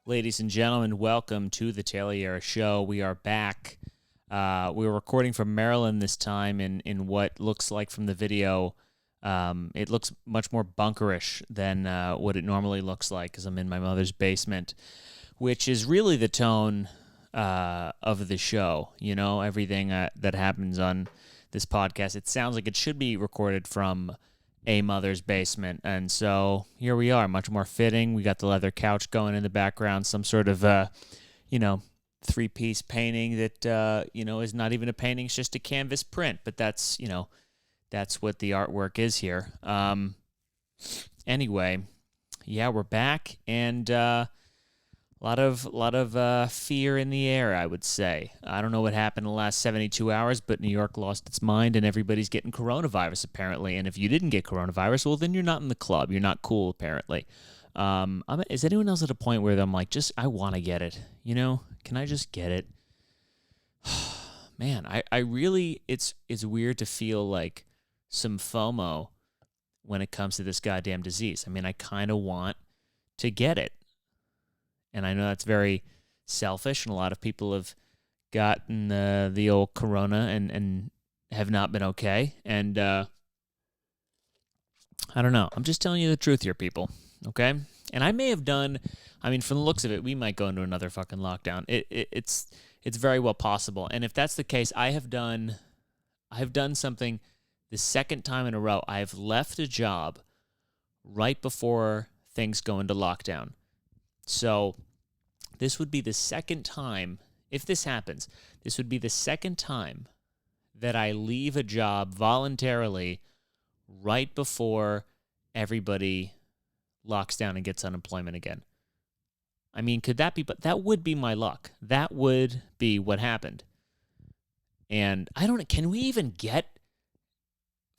Ladies and gentlemen, welcome to the Tayler Yarish Show. We are back. We were recording from Maryland this time in what looks like from the video. It looks much more bunkerish than what it normally looks like because I'm in my mother's basement, which is really the tone of the show. You know, everything that happens on this podcast, it sounds like it should be recorded from a mother's basement, and so here we are, much more fitting. We got the leather couch going in the background, some sort of three-piece painting that is not even a painting, it's just a canvas print, but that's what the artwork is here. Anyway, yeah, we're back, and a lot of fear in the air, I would say. I don't know what happened in the last 72 hours, but New York lost its mind, and everybody's getting coronavirus, apparently. And if you didn't get coronavirus, well, then you're not in the club. You're not cool, apparently. Is anyone else at a point where I'm like, I want to get it? You know? Can I just get it? Man, I really, it's weird to feel like some FOMO when it comes to this goddamn disease. I mean, I kind of want to get it. And I know that's very selfish, and a lot of people have gotten the old corona and have not been okay. And I don't know. I'm just telling you the truth here, people, okay? And I may have done, I mean, from the looks of it, we might go into another fucking lockdown. It's very well possible. And if that's the case, I have done something the second time in a row. I have left a job right before things go into lockdown. So this would be the second time, if this happens, this would be the second time that I leave a job voluntarily right before everybody locks down and gets unemployment again. I mean, could that be, but that would be my luck. That would be what happened. And I don't, can we even get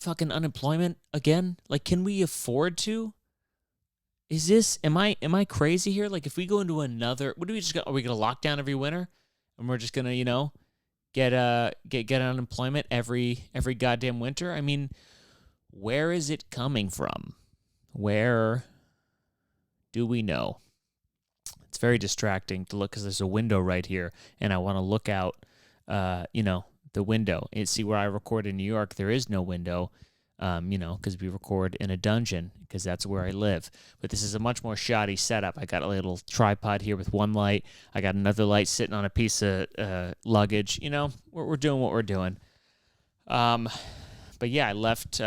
fucking unemployment again? Like, can we afford to? Is this, am I crazy here? Like, if we go into another, what do we just got? Are we going to lock down every winter? And we're just going to, get unemployment every goddamn winter? I mean, where is it coming from? Where do we know? It's very distracting to look because there's a window right here, and I want to look out, the window and see where I record in New York. There is no window. Because we record in a dungeon, because that's where I live. But this is a much more shoddy setup. I got a little tripod here with one light. I got another light sitting on a piece of luggage. We're doing what we're doing. But yeah, I left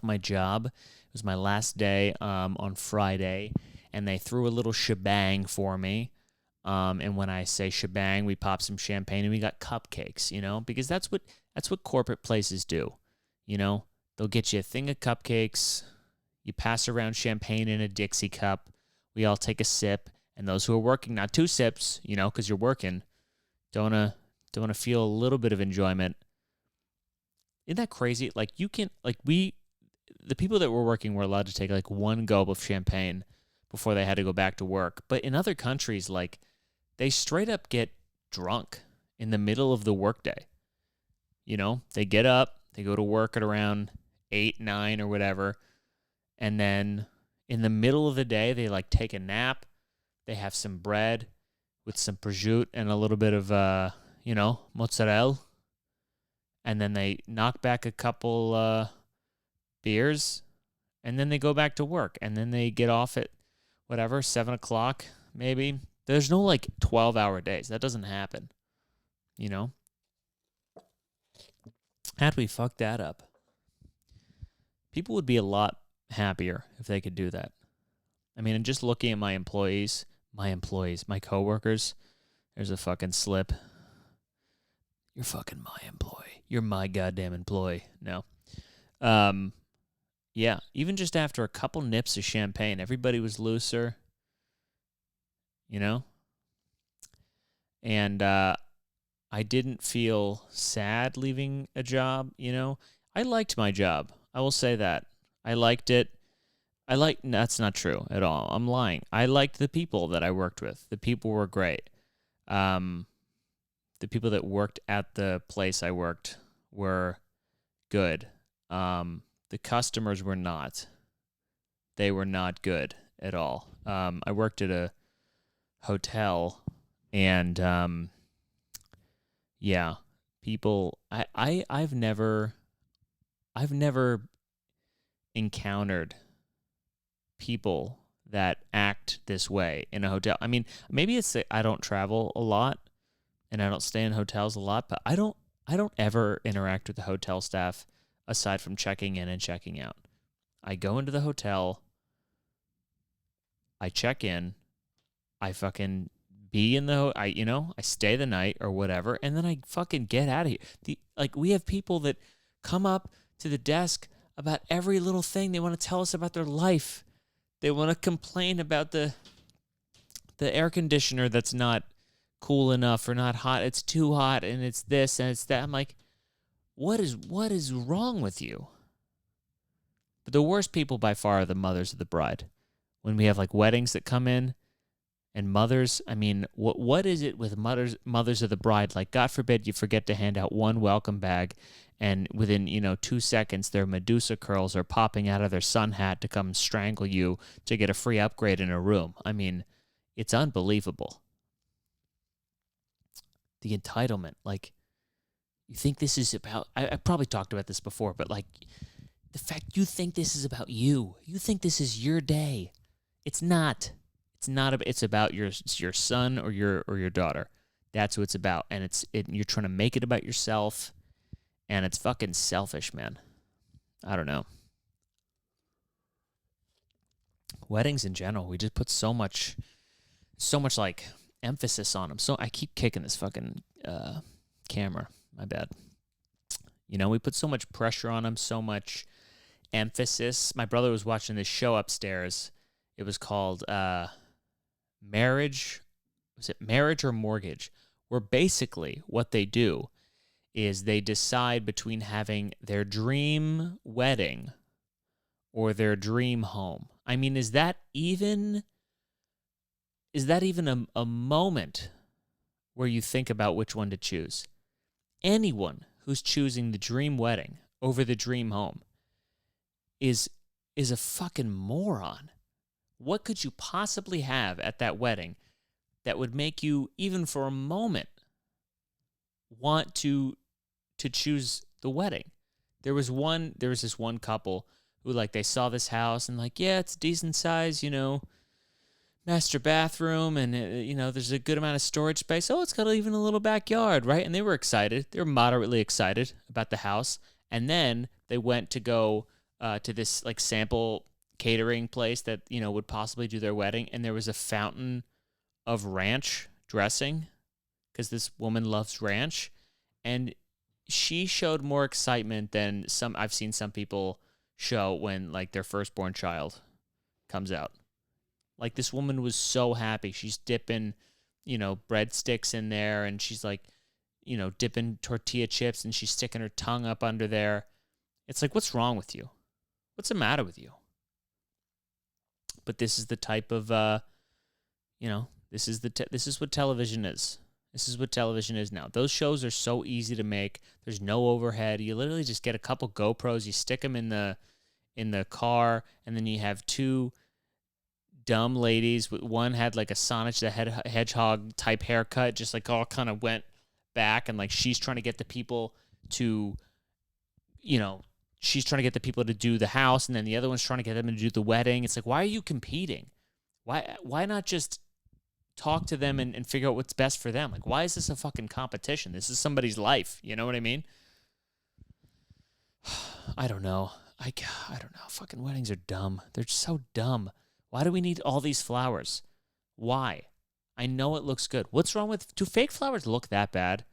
my job. It was my last day on Friday, and they threw a little shebang for me. And when I say shebang, we pop some champagne and we got cupcakes, because that's what corporate places do. They'll get you a thing of cupcakes, you pass around champagne in a Dixie cup, we all take a sip, and those who are working, not two sips, because you're working, don't wanna feel a little bit of enjoyment. Isn't that crazy? Like, you can, like, the people that were working were allowed to take like one gulp of champagne before they had to go back to work. But in other countries, like, they straight up get drunk in the middle of the workday. They get up, they go to work at around 8, 9 or whatever, and then in the middle of the day, they like take a nap. They have some bread with some prosciutto and a little bit of, mozzarella, and then they knock back a couple beers, and then they go back to work, and then they get off at whatever, 7 o'clock maybe. There's no like 12-hour days. That doesn't happen, How'd we fuck that up? People would be a lot happier if they could do that. I mean, and just looking at my coworkers, there's a fucking slip. You're fucking my employee. You're my goddamn employee. No. Yeah, even just after a couple nips of champagne, everybody was looser, And I didn't feel sad leaving a job, I liked my job. I will say that. I liked it. That's not true at all. I'm lying. I liked the people that I worked with. The people were great. The people that worked at the place I worked were good. The customers were not. They were not good at all. I worked at a hotel, and yeah, people. I've never encountered people that act this way in a hotel. I mean, maybe it's that I don't travel a lot and I don't stay in hotels a lot, but I don't ever interact with the hotel staff aside from checking in and checking out. I go into the hotel, I check in, I fucking be in the I stay the night or whatever, and then I fucking get out of here. We have people that come up to the desk about every little thing. They want to tell us about their life. They want to complain about the air conditioner that's not cool enough or not hot. It's too hot and it's this and it's that. I'm like, what is wrong with you? But the worst people by far are the mothers of the bride. When we have like weddings that come in and mothers, I mean, what is it with mothers of the bride? Like, God forbid you forget to hand out one welcome bag and within, 2 seconds, their Medusa curls are popping out of their sun hat to come strangle you to get a free upgrade in a room. I mean, it's unbelievable. The entitlement, like, you think this is about, I probably talked about this before, but like, the fact you think this is about you. You think this is your day. It's not. It's not. It's about your son or your daughter. That's what it's about, and you're trying to make it about yourself, and it's fucking selfish, man. I don't know. Weddings in general, we just put so much like emphasis on them. So I keep kicking this fucking camera. My bad. We put so much pressure on them, so much emphasis. My brother was watching this show upstairs. It was called Marriage. Was it Marriage or Mortgage? Where basically what they do is they decide between having their dream wedding or their dream home. I mean, is that even a moment where you think about which one to choose? Anyone who's choosing the dream wedding over the dream home is a fucking moron. What could you possibly have at that wedding that would make you, even for a moment, want to choose the wedding? There was this one couple who, like, they saw this house and like, yeah, it's decent size, master bathroom, and there's a good amount of storage space. Oh, it's got even a little backyard, right? And they were excited. They were moderately excited about the house. And then they went to go to this like sample catering place that would possibly do their wedding, and there was a fountain of ranch dressing because this woman loves ranch, and she showed more excitement than I've seen some people show when like their firstborn child comes out. Like, this woman was so happy. She's dipping, breadsticks in there, and she's like, dipping tortilla chips, and she's sticking her tongue up under there. It's like, what's wrong with you? What's the matter with you? But this is the type of, this is what television is. This is what television is now. Those shows are so easy to make. There's no overhead. You literally just get a couple GoPros, you stick them in the car, and then you have two dumb ladies. One had like a Sonic the Hedgehog type haircut, just like all kind of went back, and like she's trying to get the people to, she's trying to get the people to do the house, and then the other one's trying to get them to do the wedding. It's like, why are you competing? Why not just talk to them and figure out what's best for them? Like, why is this a fucking competition? This is somebody's life. You know what I mean? I don't know. I don't know. Fucking weddings are dumb. They're just so dumb. Why do we need all these flowers? Why? I know it looks good. What's wrong with... Do fake flowers look that bad?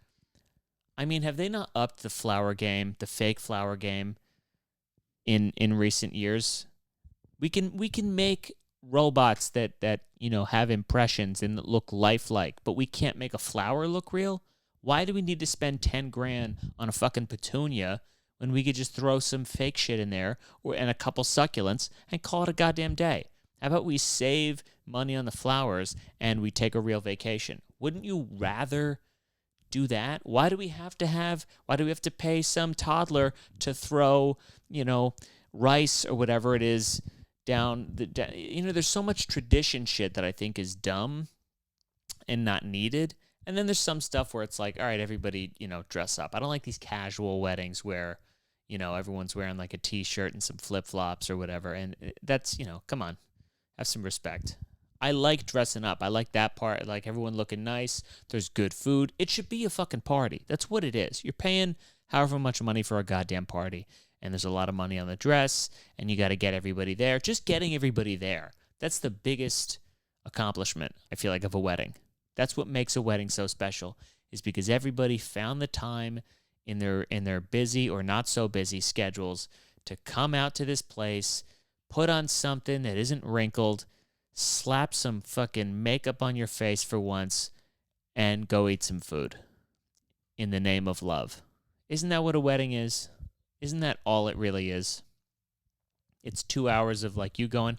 I mean, have they not upped the flower game, the fake flower game in recent years? We can make robots that have impressions and that look lifelike, but we can't make a flower look real? Why do we need to spend 10 grand on a fucking petunia when we could just throw some fake shit in there and a couple succulents and call it a goddamn day? How about we save money on the flowers and we take a real vacation? Wouldn't you rather do that? Why do we have to pay some toddler to throw, rice or whatever it is there's so much tradition shit that I think is dumb and not needed. And then there's some stuff where it's like, all right, everybody, dress up. I don't like these casual weddings where, everyone's wearing like a t-shirt and some flip-flops or whatever. And that's, come on, have some respect. I like dressing up. I like that part. I like everyone looking nice. There's good food. It should be a fucking party. That's what it is. You're paying however much money for a goddamn party. And there's a lot of money on the dress, and you got to get everybody there. Just getting everybody there. That's the biggest accomplishment, I feel like, of a wedding. That's what makes a wedding so special, is because everybody found the time in their busy or not so busy schedules to come out to this place, put on something that isn't wrinkled, slap some fucking makeup on your face for once, and go eat some food in the name of love. Isn't that what a wedding is? Isn't that all it really is? It's 2 hours of like you going,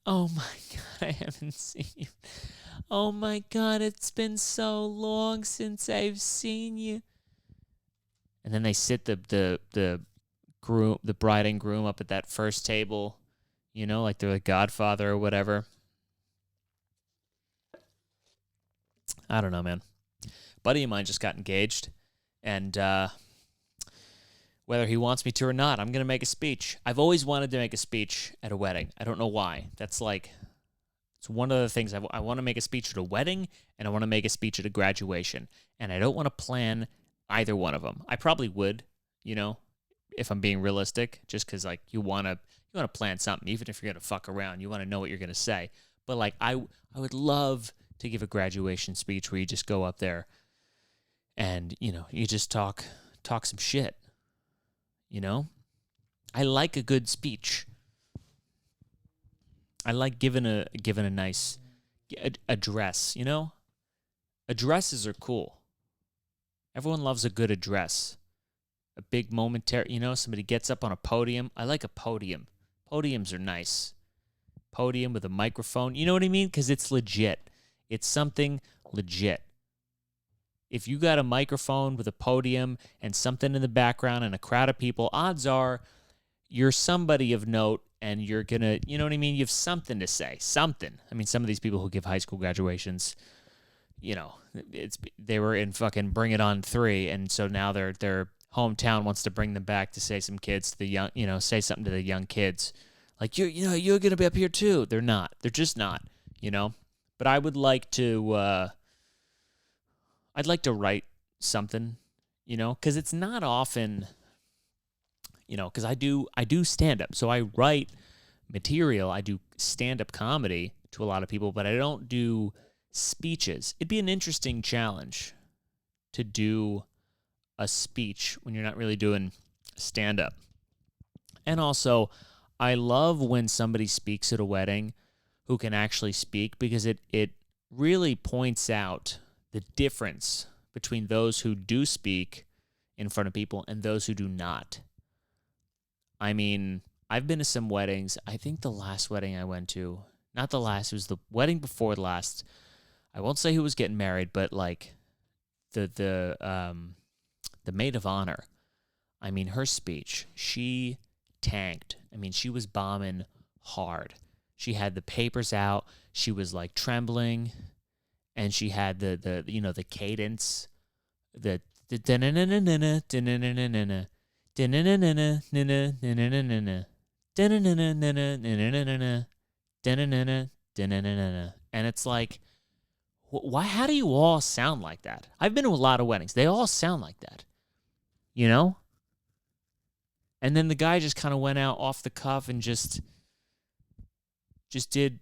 oh my God, I haven't seen you. Oh my God, it's been so long since I've seen you. And then they sit the groom, the bride and groom up at that first table, like they're the Godfather or whatever. I don't know, man. Buddy of mine just got engaged, and whether he wants me to or not, I'm going to make a speech. I've always wanted to make a speech at a wedding. I don't know why. It's one of the things. I want to make a speech at a wedding, and I want to make a speech at a graduation. And I don't want to plan either one of them. I probably would, if I'm being realistic, just because like you want to plan something, even if you're going to fuck around. You want to know what you're going to say. But like I would love to give a graduation speech where you just go up there and, you just talk some shit. I like a good speech. I like giving a nice address, Addresses are cool. Everyone loves a good address. A big momentary, somebody gets up on a podium. I like a podium. Podiums are nice. Podium with a microphone. You know what I mean? Because it's legit. It's something legit. If you got a microphone with a podium and something in the background and a crowd of people, odds are you're somebody of note and you're going to, you know what I mean? You have something to say. Something. I mean, some of these people who give high school graduations, they were in fucking Bring It On 3, and so now their hometown wants to bring them back to say some kids to the young, say something to the young kids. Like, you're going to be up here too. They're not. They're just not, But I would like to... I'd like to write something, because it's not often, because I do stand-up. So I write material. I do stand-up comedy to a lot of people, but I don't do speeches. It'd be an interesting challenge to do a speech when you're not really doing stand-up. And also, I love when somebody speaks at a wedding who can actually speak, because it really points out the difference between those who do speak in front of people and those who do not. I mean, I've been to some weddings. I think the last wedding I went to, not the last, it was the wedding before the last. I won't say who was getting married, but like the maid of honor. I mean, her speech, she tanked. I mean, she was bombing hard. She had the papers out. She was like trembling. And she had the cadence, the and it's like, why? How do you all sound like that? I've been to a lot of weddings. They all sound like that, And then the guy just kind of went out off the cuff and just did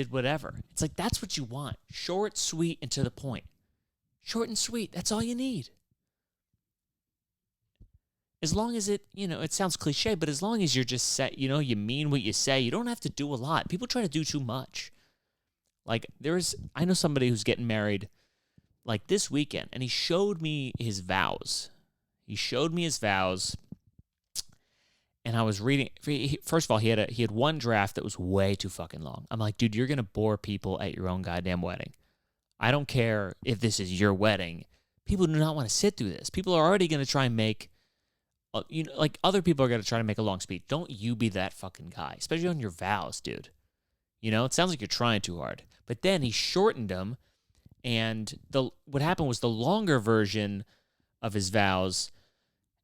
whatever. It's like, that's what you want. Short, sweet, and to the point. Short and sweet. That's all you need. As long as it sounds cliche, but as long as you're just set, you mean what you say, you don't have to do a lot. People try to do too much. Like, I know somebody who's getting married like this weekend, and he showed me his vows. And I was reading. First of all, he had one draft that was way too fucking long. I'm like, dude, you're gonna bore people at your own goddamn wedding. I don't care if this is your wedding. People do not want to sit through this. People are already gonna try and make like other people are going to try to make a long speech. Don't you be that fucking guy, especially on your vows, dude. It sounds like you're trying too hard. But then he shortened them, and what happened was the longer version of his vows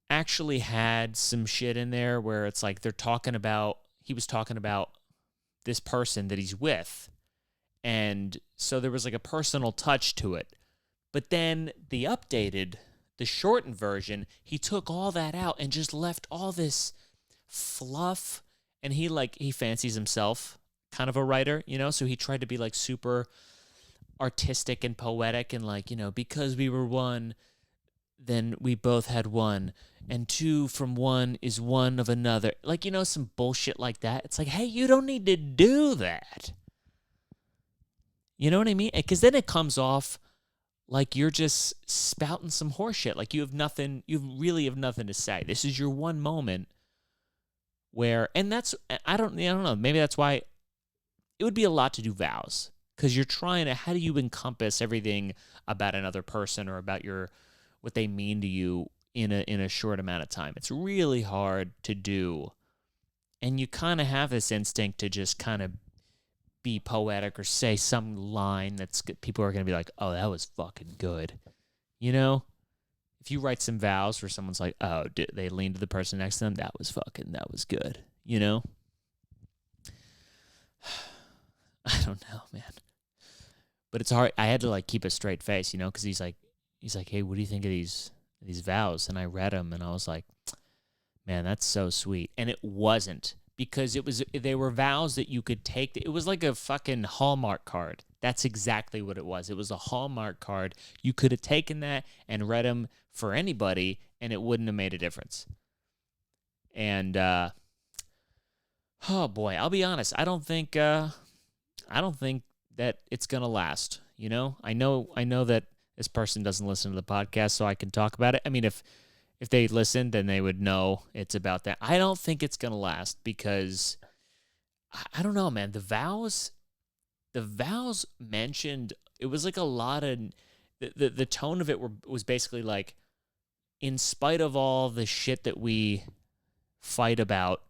actually had some shit in there where it's like he was talking about this person that he's with. And so there was like a personal touch to it. But then the shortened version, he took all that out and just left all this fluff. And he fancies himself kind of a writer, so he tried to be like super artistic and poetic and like, because we were one, then we both had one, and two from one is one of another. Like, some bullshit like that. It's like, hey, you don't need to do that. You know what I mean? Because then it comes off like you're just spouting some horseshit. Like you really have nothing to say. This is your one moment where, and I don't know, maybe that's why it would be a lot to do vows. Because you're trying to, how do you encompass everything about another person or about what they mean to you in a short amount of time? It's really hard to do. And you kind of have this instinct to just kind of be poetic or say some line that's people are going to be like, oh, that was fucking good. If you write some vows where someone's like, oh, they lean to the person next to them, that was good. I don't know, man. But it's hard. I had to like keep a straight face, because he's like, hey, what do you think of these vows? And I read them, and I was like, man, that's so sweet. And it wasn't, because they were vows that you could take. It was like a fucking Hallmark card. That's exactly what it was. It was a Hallmark card. You could have taken that and read them for anybody, and it wouldn't have made a difference. And oh boy, I'll be honest. I don't think that it's gonna last. I know that this person doesn't listen to the podcast, so I can talk about it. I mean, if they listened, then they would know it's about that. I don't think it's going to last because, I don't know, man. The vows mentioned, it was like a lot of, the tone of it was basically like, in spite of all the shit that we fight about,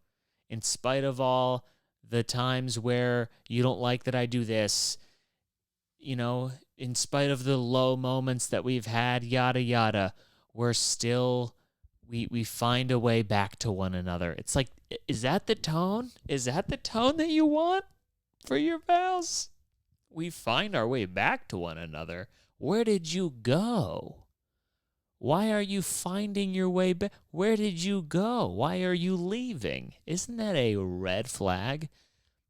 in spite of all the times where you don't like that I do this, in spite of the low moments that we've had, yada, yada, we're still, we find a way back to one another. It's like, is that the tone? Is that the tone that you want for your vows? We find our way back to one another. Where did you go? Why are you finding your way back? Where did you go? Why are you leaving? Isn't that a red flag?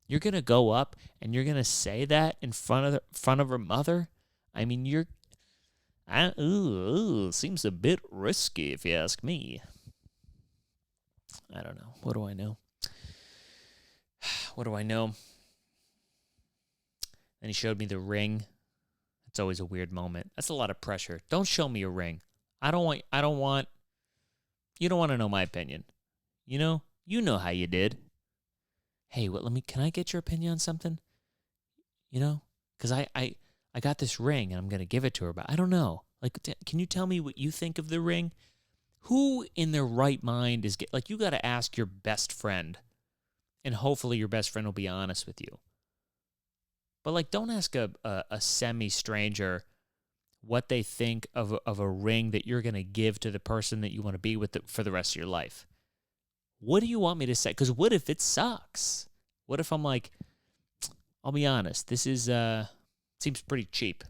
You're going to go up and you're going to say that in front of her mother? I mean, seems a bit risky if you ask me. I don't know. What do I know? What do I know? Then he showed me the ring. It's always a weird moment. That's a lot of pressure. Don't show me a ring. You don't want to know my opinion. You know how you did. Hey, can I get your opinion on something? Because I got this ring and I'm going to give it to her, but I don't know. Like, can you tell me what you think of the ring? Who in their right mind you got to ask your best friend, and hopefully your best friend will be honest with you. But don't ask a semi-stranger what they think of a ring that you're going to give to the person that you want to be with for the rest of your life. What do you want me to say? Because what if it sucks? What if I'm like, I'll be honest, this is seems pretty cheap,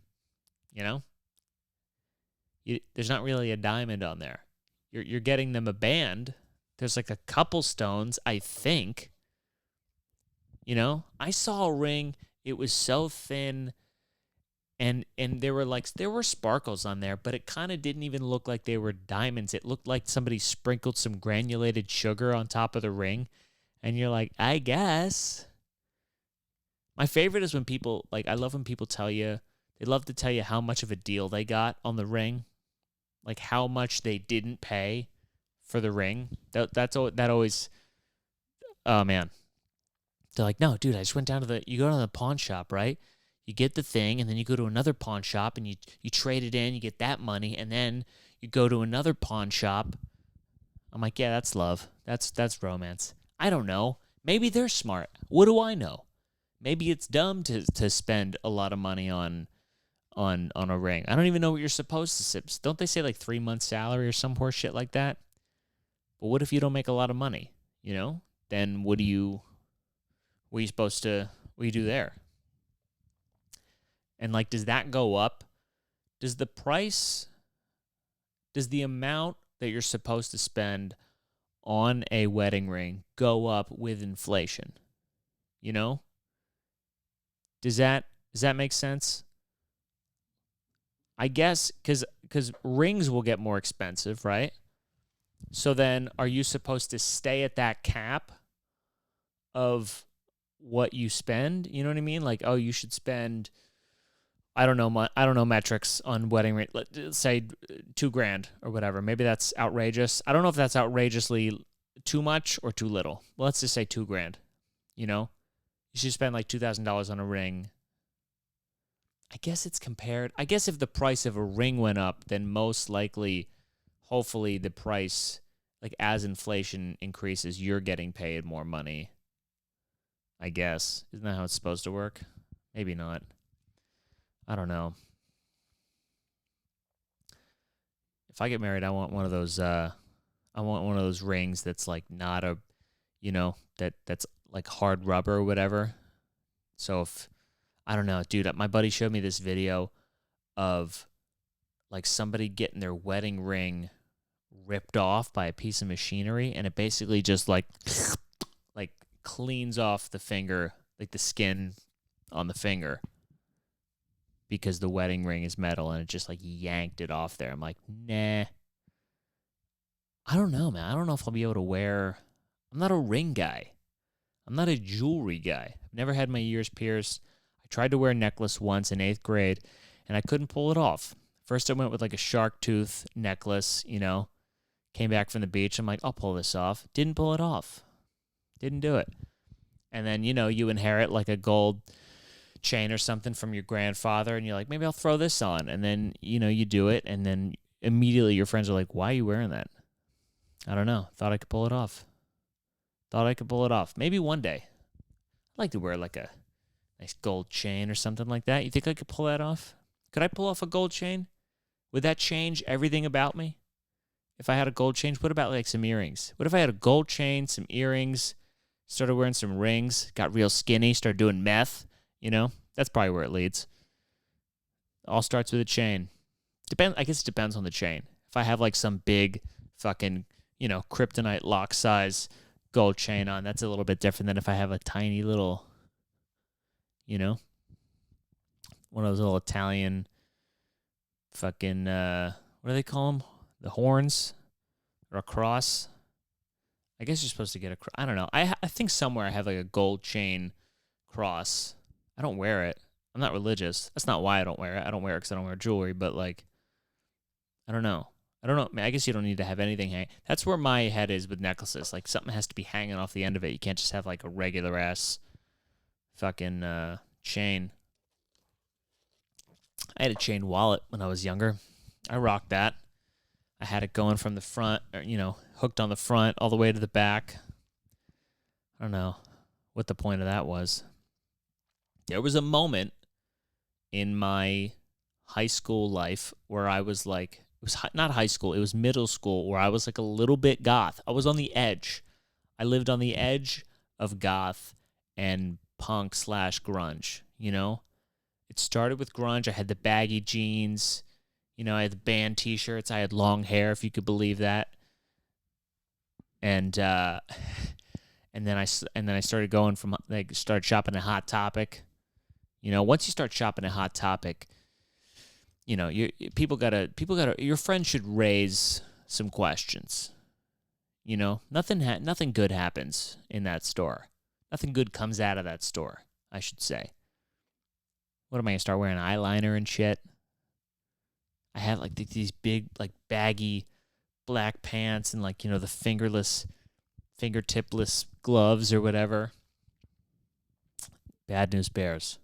there's not really a diamond on there. You're getting them a band. There's like a couple stones, I think. I saw a ring. It was so thin, and there were sparkles on there, but it kind of didn't even look like they were diamonds. It looked like somebody sprinkled some granulated sugar on top of the ring, and you're like, I guess. My favorite is when people, I love when people they love to tell you how much of a deal they got on the ring, like how much they didn't pay for the ring. That always, oh man. They're like, no, dude, I just went down to you go to the pawn shop, right? You get the thing, and then you go to another pawn shop, and you trade it in, you get that money, and then you go to another pawn shop. I'm like, yeah, that's love. That's romance. I don't know. Maybe they're smart. What do I know? Maybe it's dumb to spend a lot of money on a ring. I don't even know what you're supposed to sip. Don't they say like 3 months salary or some horse shit like that? But what if you don't make a lot of money? You know? Then what are you supposed to, what do you do there? And like, does that go up? Does the amount that you're supposed to spend on a wedding ring go up with inflation? You know? Does that make sense? I guess because rings will get more expensive, right? So then are you supposed to stay at that cap of what you spend? You know what I mean? Like, oh, you should spend, I don't know metrics on wedding ring. Let's say $2,000 or whatever. Maybe that's outrageous. I don't know if that's outrageously too much or too little. Well, let's just say $2,000. You know, you should spend like $2,000 on a ring. I guess it's compared. I guess if the price of a ring went up, then most likely, hopefully, the price, like as inflation increases, you're getting paid more money. I guess. Isn't that how it's supposed to work? Maybe not. I don't know. If I get married, I want one of those. I want one of those rings that's like not a, that's like hard rubber or whatever. So if, I don't know, dude, my buddy showed me this video of like somebody getting their wedding ring ripped off by a piece of machinery, and it basically just like cleans off the finger, like the skin on the finger, because the wedding ring is metal, and it just like yanked it off there. I'm like, nah. I don't know, man. I don't know if I'll be able to wear. I'm not a ring guy. I'm not a jewelry guy. I've never had my ears pierced. I tried to wear a necklace once in 8th grade, and I couldn't pull it off. First, I went with like a shark tooth necklace, Came back from the beach. I'm like, I'll pull this off. Didn't pull it off. Didn't do it. And then, you inherit like a gold chain or something from your grandfather, and you're like, maybe I'll throw this on. And then, you do it, and then immediately your friends are like, why are you wearing that? I don't know. Thought I could pull it off. Maybe one day. I'd like to wear like a nice gold chain or something like that. You think I could pull that off? Could I pull off a gold chain? Would that change everything about me? If I had a gold chain, what about like some earrings? What if I had a gold chain, some earrings, started wearing some rings, got real skinny, started doing meth? That's probably where it leads. All starts with a chain. I guess it depends on the chain. If I have like some big fucking, kryptonite lock size gold chain on, that's a little bit different than if I have a tiny little, one of those little Italian fucking, what do they call them? The horns or a cross. I guess you're supposed to get a cross. I don't know. I think somewhere I have like a gold chain cross. I don't wear it. I'm not religious. That's not why I don't wear it. I don't wear it because I don't wear jewelry, but like, I don't know. I guess you don't need to have anything hang. That's where my head is with necklaces. Like something has to be hanging off the end of it. You can't just have like a regular ass fucking chain. I had a chain wallet when I was younger. I rocked that. I had it going from the front, or, hooked on the front all the way to the back. I don't know what the point of that was. There was a moment in my high school life where I was like, it was not high school, it was middle school, where I was like a little bit goth. I was on the edge. I lived on the edge of goth and punk / grunge, It started with grunge. I had the baggy jeans. I had the band T-shirts. I had long hair, if you could believe that. And then I started going from started shopping at Hot Topic. Once you start shopping at Hot Topic, your friends should raise some questions. Nothing good happens in that store. Nothing good comes out of that store, I should say. What am I gonna start wearing eyeliner and shit? I have like these big like baggy black pants and like the fingertipless gloves or whatever. Bad news bears.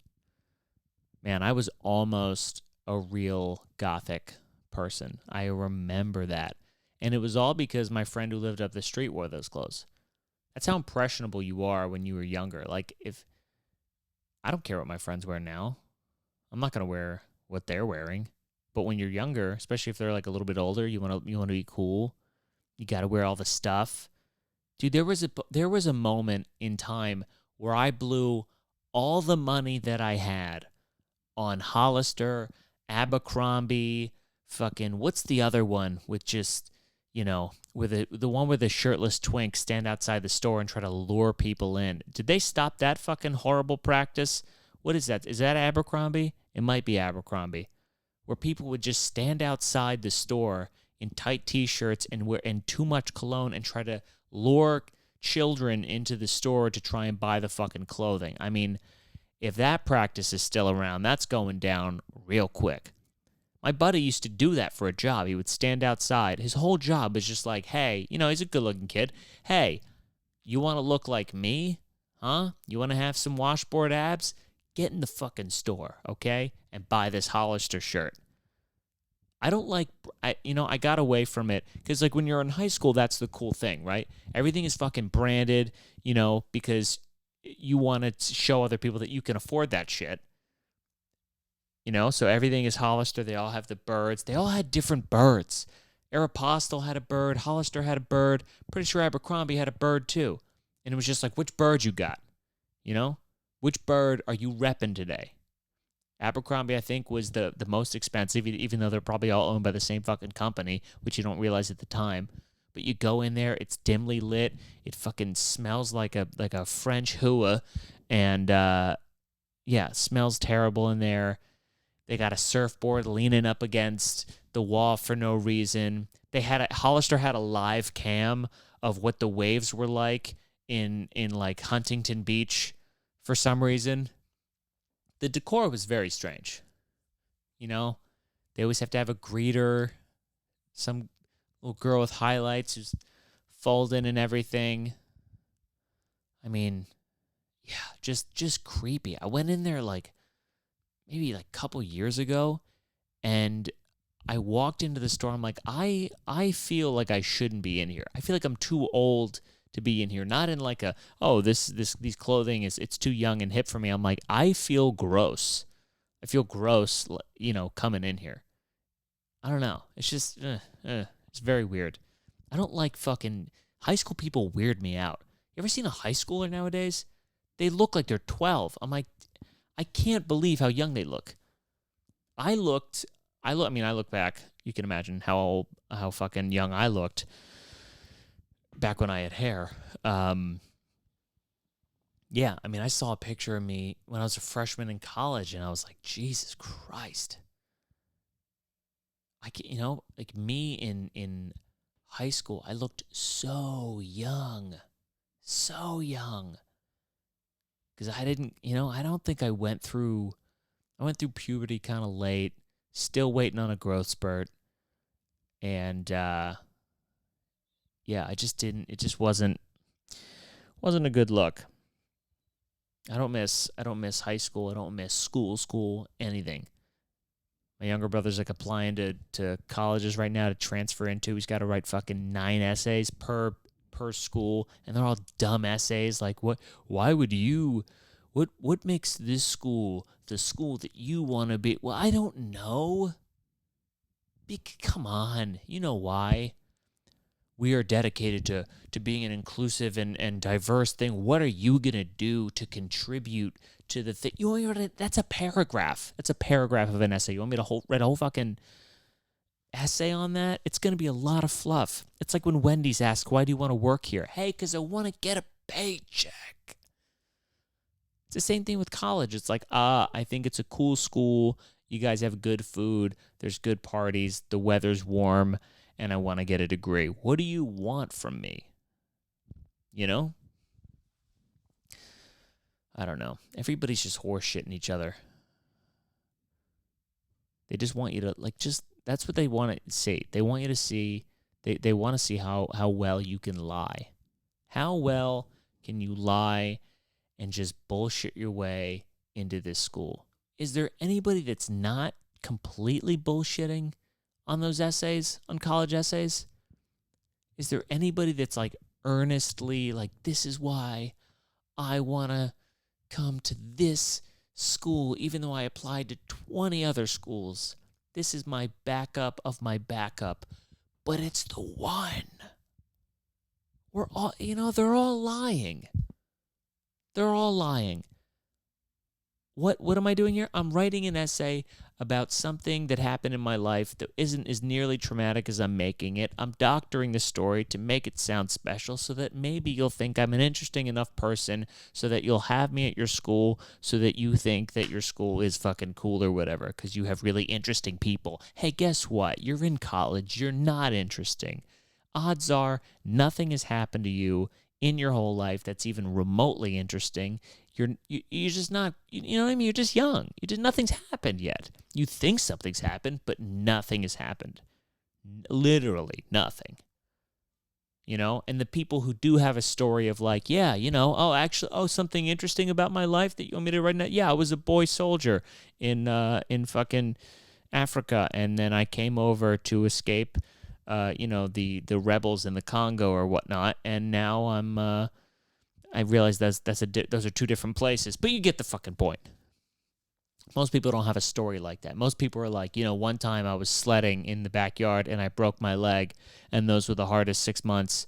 Man, I was almost a real gothic person. I remember that. And it was all because my friend who lived up the street wore those clothes. That's how impressionable you are when you were younger. Like, if I don't care what my friends wear now, I'm not going to wear what they're wearing. But when you're younger, especially if they're like a little bit older, you want to be cool. You got to wear all the stuff. Dude, there was a moment in time where I blew all the money that I had on Hollister, Abercrombie, fucking, what's the other one with just, with the one where the shirtless twinks stand outside the store and try to lure people in. Did they stop that fucking horrible practice? What is that? Is that Abercrombie? It might be Abercrombie. Where people would just stand outside the store in tight t-shirts and too much cologne and try to lure children into the store to try and buy the fucking clothing. I mean, if that practice is still around, that's going down real quick. My buddy used to do that for a job. He would stand outside. His whole job was just like, hey, he's a good-looking kid. Hey, you want to look like me? Huh? You want to have some washboard abs? Get in the fucking store, okay? And buy this Hollister shirt. I got away from it because, like, when you're in high school, that's the cool thing, right? Everything is fucking branded, because you want to show other people that you can afford that shit. So everything is Hollister. They all have the birds. They all had different birds. Aeropostale had a bird. Hollister had a bird. Pretty sure Abercrombie had a bird too. And it was just like, which bird you got? Which bird are you repping today? Abercrombie, I think, was the most expensive, even though they're probably all owned by the same fucking company, which you don't realize at the time. But you go in there, it's dimly lit. It fucking smells like a French hua. And, smells terrible in there. They got a surfboard leaning up against the wall for no reason. Hollister had a live cam of what the waves were like in like Huntington Beach for some reason. The decor was very strange. They always have to have a greeter, some little girl with highlights who's folding and everything. I mean, yeah, just creepy. I went in there maybe a couple years ago, and I walked into the store. I'm like, I feel like I shouldn't be in here. I feel like I'm too old to be in here. Not in like these clothing it's too young and hip for me. I'm like, I feel gross. I feel gross, coming in here. I don't know. It's just, it's very weird. I don't like fucking high school people. Weird me out. You ever seen a high schooler nowadays? They look like they're 12. I'm like, I can't believe how young they look. I look back. You can imagine how fucking young I looked back when I had hair. I saw a picture of me when I was a freshman in college, and I was like, Jesus Christ. Like me in high school, I looked so young. So young. Because I didn't, I don't think I went through puberty kind of late, still waiting on a growth spurt. And, it just wasn't a good look. I don't miss high school. I don't miss school, anything. My younger brother's applying to colleges right now to transfer into. He's got to write fucking 9 essays per school, and they're all dumb essays. Like, what makes this school the school that you want to be? Well, I don't know. Come on, you know why? We are dedicated to being an inclusive and diverse thing. What are you going to do to contribute to the thing? That's a paragraph. That's a paragraph of an essay. You want me to read a whole fucking essay on that? It's going to be a lot of fluff. It's like when Wendy's asks, why do you want to work here? Hey, because I want to get a paycheck. It's the same thing with college. It's like, I think it's a cool school. You guys have good food. There's good parties. The weather's warm. And I want to get a degree. What do you want from me? I don't know. Everybody's just horseshitting each other. They just want you to, that's what they want to see. They want you to see, they want to see how well you can lie. How well can you lie and just bullshit your way into this school? Is there anybody that's not completely bullshitting on those essays, on college essays? Is there anybody that's like earnestly like, this is why I want to come to this school, even though I applied to 20 other schools? This is my backup of my backup, but it's the one. We're all, they're all lying. They're all lying. What am I doing here? I'm writing an essay about something that happened in my life that isn't as nearly traumatic as I'm making it. I'm doctoring the story to make it sound special so that maybe you'll think I'm an interesting enough person so that you'll have me at your school so that you think that your school is fucking cool or whatever because you have really interesting people. Hey, guess what? You're in college. You're not interesting. Odds are nothing has happened to you in your whole life that's even remotely interesting. You're just not, you know what I mean? You're just young. Nothing's happened yet. You think something's happened, but nothing has happened. Literally nothing. And the people who do have a story of like, yeah, something interesting about my life that you want me to write now? Yeah, I was a boy soldier in fucking Africa, and then I came over to escape, the rebels in the Congo or whatnot, and now I realize those are two different places, but you get the fucking point. Most people don't have a story like that. Most people are like, one time I was sledding in the backyard and I broke my leg, and those were the hardest 6 months,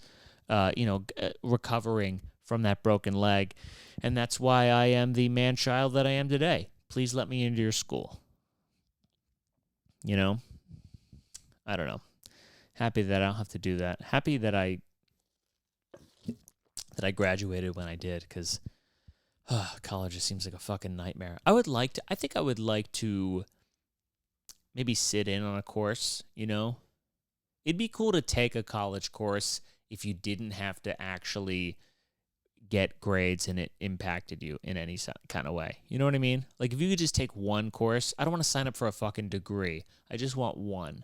recovering from that broken leg, and that's why I am the man-child that I am today. Please let me into your school. I don't know. Happy that I don't have to do that. Happy that I graduated when I did, because college just seems like a fucking nightmare. I think I would like to maybe sit in on a course, It'd be cool to take a college course if you didn't have to actually get grades and it impacted you in any kind of way. You know what I mean? Like, if you could just take one course, I don't want to sign up for a fucking degree. I just want one.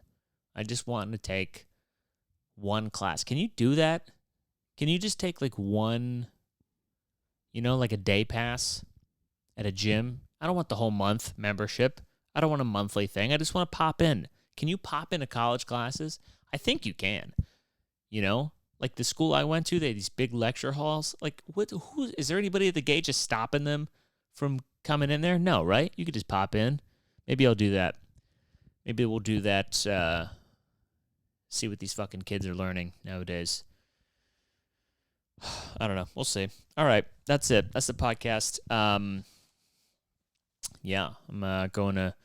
I just want to take one class. Can you do that? Can you just take like one, like a day pass at a gym? I don't want the whole month membership. I don't want a monthly thing. I just want to pop in. Can you pop into college classes? I think you can. Like the school I went to, they had these big lecture halls. Like, is there anybody at the gate just stopping them from coming in there? No, right? You could just pop in. Maybe I'll do that. Maybe we'll do that. See what these fucking kids are learning nowadays. I don't know. We'll see. All right. That's it. That's the podcast. Yeah. I'm going to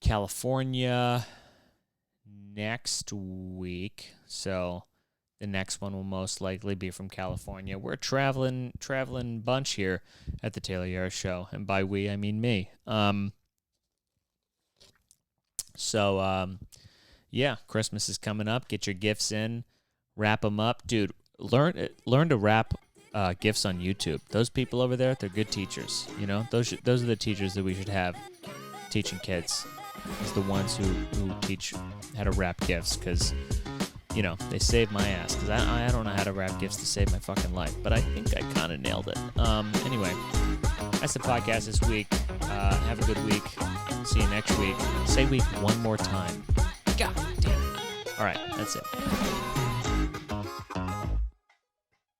California next week. So the next one will most likely be from California. We're a traveling bunch here at the Tayler Yarish Show. And by we, I mean me. Yeah, Christmas is coming up. Get your gifts in. Wrap them up. Dude, learn to wrap gifts on YouTube. Those people over there, they're good teachers. Those are the teachers that we should have teaching kids. Is the ones who teach how to wrap gifts, because they save my ass, because I don't know how to wrap gifts to save my fucking life, but I think I kind of nailed it. Anyway, that's the podcast this week. Have a good week. See you next week. Say week one more time. God damn it. All right, that's it.